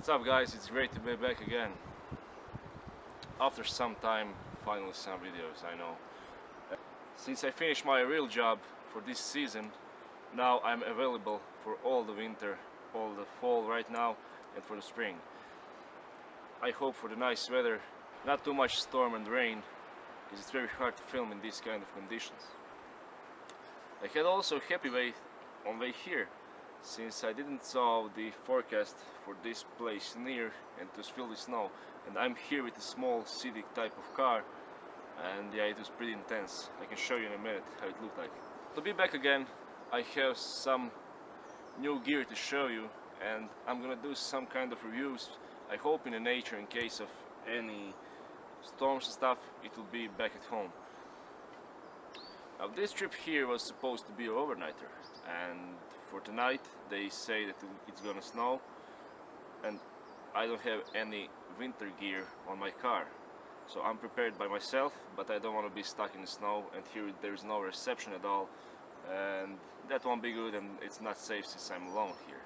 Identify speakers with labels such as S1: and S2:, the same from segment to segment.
S1: What's up guys, it's great to be back again. After some time, finally some videos, I know. Since I finished my real job for this season, now I'm available for all the winter, all the fall right now, and for the spring. I hope for the nice weather, not too much storm and rain, because it's very hard to film in these kind of conditions. I had also happy way on way here, since I didn't saw the forecast for this place near and it was filled with snow, and I'm here with a small city type of car, and yeah, it was pretty intense. I can show you in a minute how it looked like. To be back again, I have some new gear to show you, and I'm gonna do some kind of reviews. I hope in the nature, in case of any storms and stuff, it will be back at home. Now this trip here was supposed to be an overnighter, and for tonight they say that it's gonna snow, and I don't have any winter gear on my car, so I'm prepared by myself, but I don't want to be stuck in the snow, and here there is no reception at all, and that won't be good, and it's not safe since I'm alone here.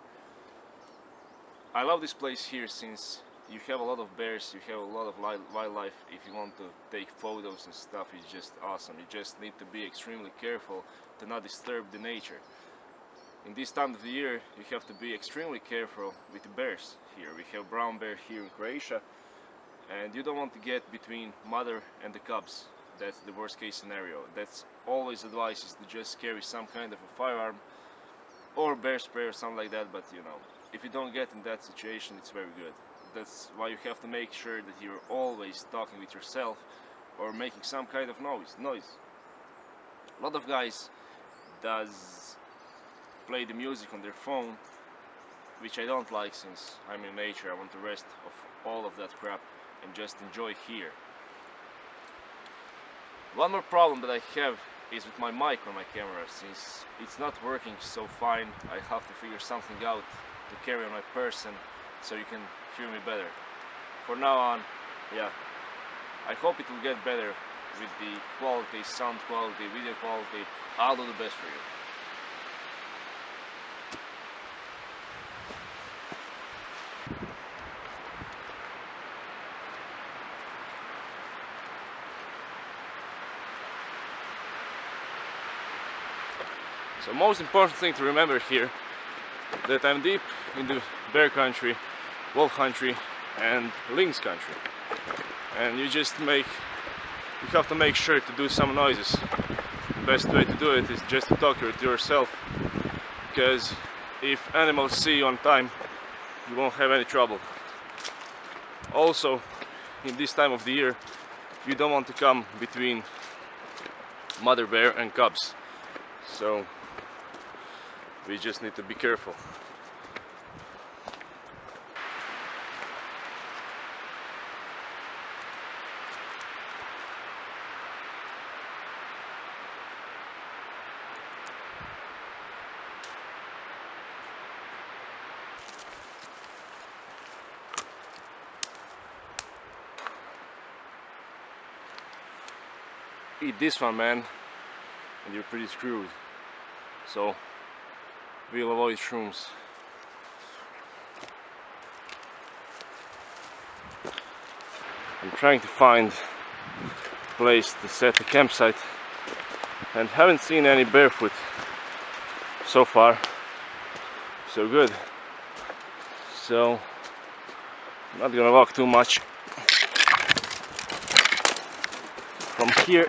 S1: I love this place here since you have a lot of bears, you have a lot of wildlife. If you want to take photos and stuff, it's just awesome. You just need to be extremely careful to not disturb the nature. In this time of the year, you have to be extremely careful with the bears here. We have brown bear here in Croatia, and you don't want to get between mother and the cubs. That's the worst case scenario. That's always advice, is to just carry some kind of a firearm or bear spray or something like that, but you know, if you don't get in that situation, it's very good. That's why you have to make sure that you're always talking with yourself or making some kind of noise. A lot of guys does play the music on their phone, which I don't like, since I'm in nature. I want the rest of all of that crap and just enjoy here. One more problem that I have is with my mic on my camera. Since it's not working so fine, I have to figure something out to carry on my person so you can hear me better. For now on, yeah, I hope it will get better with the quality, sound quality, video quality. I'll do the best for you. So most important thing to remember here, that I'm deep in the bear country, wolf country and lynx country, and you have to make sure to do some noises. The best way to do it is just to talk to yourself, because if animals see you on time, you won't have any trouble. Also, in this time of the year, you don't want to come between mother bear and cubs, so we just need to be careful. Eat this one, man, and you're pretty screwed. So we'll avoid shrooms. I'm trying to find a place to set the campsite, and haven't seen any barefoot so far. So good. So I'm not gonna walk too much from here,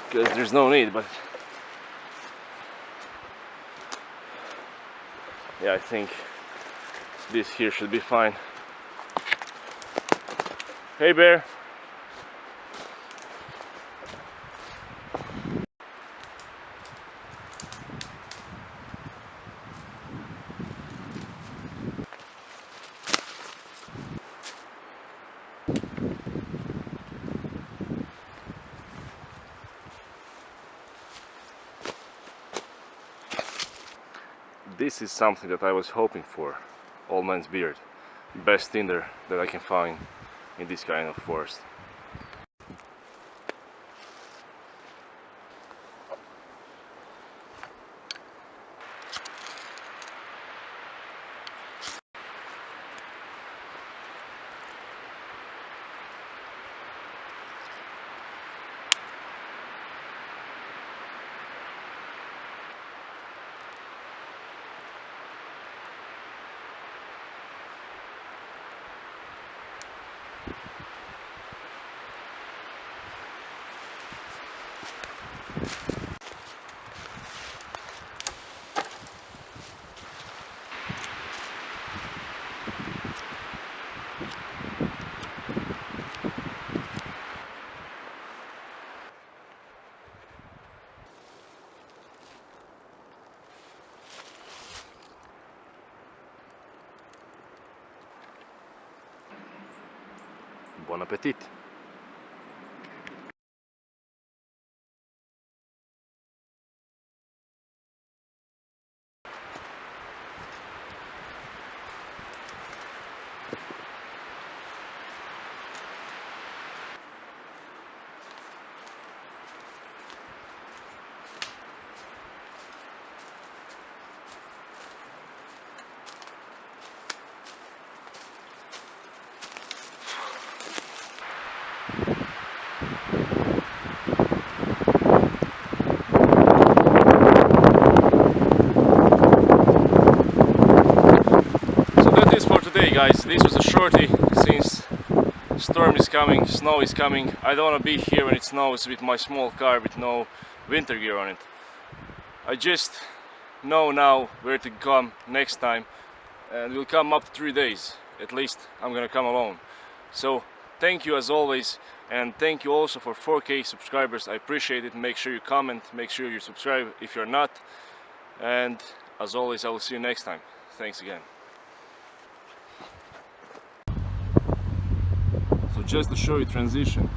S1: because there's no need, but yeah, I think this here should be fine. Hey bear! This is something that I was hoping for. Old man's beard. Best tinder that I can find in this kind of forest. Buon appetit! Guys, this was a shorty since storm is coming, snow is coming. I don't want to be here when it snows with my small car with no winter gear on it. I just know now where to come next time, and we'll come up to 3 days. At least I'm gonna come alone. So thank you as always, and thank you also for 4K subscribers. I appreciate it. Make sure you comment, make sure you subscribe if you're not, and as always I will see you next time. Thanks again. So just to show you transition,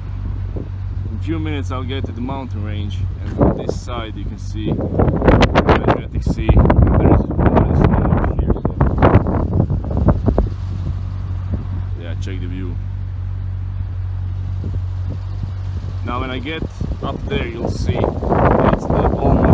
S1: in a few minutes I'll get to the mountain range, and from this side you can see the Adriatic Sea. There is snow over here, so yeah, check the view. Now when I get up there you'll see it's the almost